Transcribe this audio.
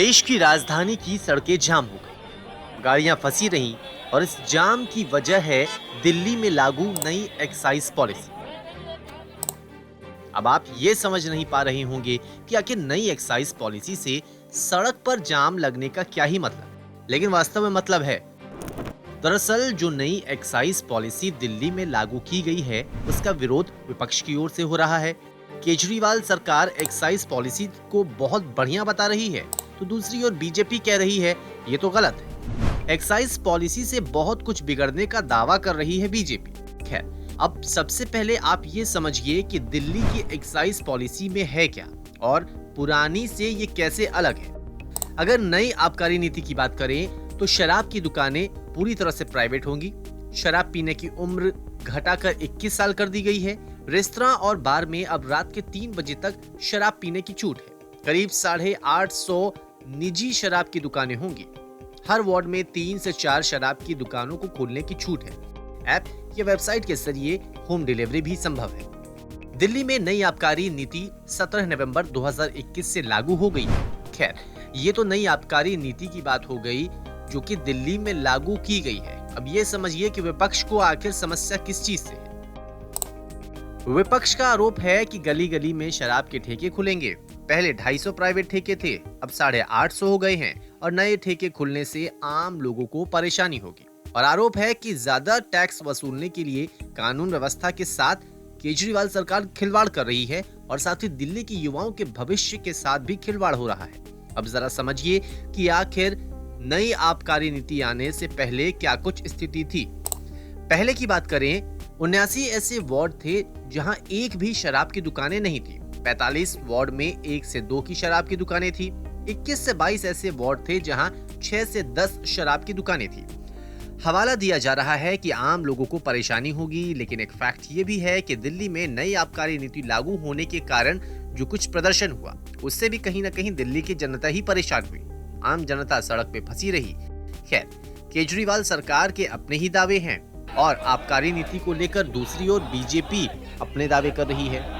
देश की राजधानी की सड़कें जाम हो गई, गाड़ियां फंसी रहीं और इस जाम की वजह है दिल्ली में लागू नई एक्साइज पॉलिसी। अब आप ये समझ नहीं पा रहे होंगे कि आखिर नई एक्साइज पॉलिसी से सड़क पर जाम लगने का क्या ही मतलब, लेकिन वास्तव में मतलब है। दरअसल जो नई एक्साइज पॉलिसी दिल्ली में लागू की गई है, उसका विरोध विपक्ष की ओर से हो रहा है। केजरीवाल सरकार एक्साइज पॉलिसी को बहुत बढ़िया बता रही है, तो दूसरी ओर बीजेपी कह रही है ये तो गलत है। एक्साइज पॉलिसी से बहुत कुछ बिगड़ने का दावा कर रही है बीजेपी। खैर, अब सबसे पहले आप ये समझिए कि दिल्ली की एक्साइज पॉलिसी में है क्या और पुरानी से ये कैसे अलग है। अगर नई आबकारी नीति की बात करें तो शराब की दुकानें पूरी तरह से प्राइवेट होंगी। शराब पीने की उम्र घटाकर 21 साल कर दी गई है। रेस्तरां और बार में अब रात के 3 बजे तक शराब पीने की छूट है। करीब 850 निजी शराब की दुकानें होंगी। हर वार्ड में 3 से 4 शराब की दुकानों को खोलने की छूट है। ऐप या वेबसाइट के जरिए होम डिलीवरी भी संभव है। दिल्ली में नई आबकारी नीति 17 नवंबर 2021 से लागू हो गई है। खैर, ये तो नई आबकारी नीति की बात हो गई जो कि दिल्ली में लागू की गई है। अब ये समझिए कि विपक्ष को आखिर समस्या किस चीज से है। विपक्ष का आरोप है कि गली गली में शराब के ठेके खुलेंगे। पहले 250 प्राइवेट ठेके थे, अब 850 हो गए हैं और नए ठेके खुलने से आम लोगों को परेशानी होगी। और आरोप है कि ज्यादा टैक्स वसूलने के लिए कानून व्यवस्था के साथ केजरीवाल सरकार खिलवाड़ कर रही है और साथ ही दिल्ली के युवाओं के भविष्य के साथ भी खिलवाड़ हो रहा है। अब जरा समझिए कि आखिर नई आबकारी नीति आने से पहले क्या कुछ स्थिति थी। पहले की बात करें, 79 ऐसे वार्ड थे जहां एक भी शराब की दुकानें नहीं थी। 45 वार्ड में 1 से 2 की शराब की दुकानें थी। 21 से 22 ऐसे वार्ड थे जहां 6 से 10 शराब की दुकानें थी। हवाला दिया जा रहा है कि आम लोगों को परेशानी होगी, लेकिन एक फैक्ट ये भी है कि दिल्ली में नई आबकारी नीति लागू होने के कारण जो कुछ प्रदर्शन हुआ, उससे भी कहीं न कहीं दिल्ली की जनता ही परेशान हुई। आम जनता सड़क पे फंसी रही। खैर, केजरीवाल सरकार के अपने ही दावे हैं और आबकारी नीति को लेकर दूसरी ओर बीजेपी अपने दावे कर रही है।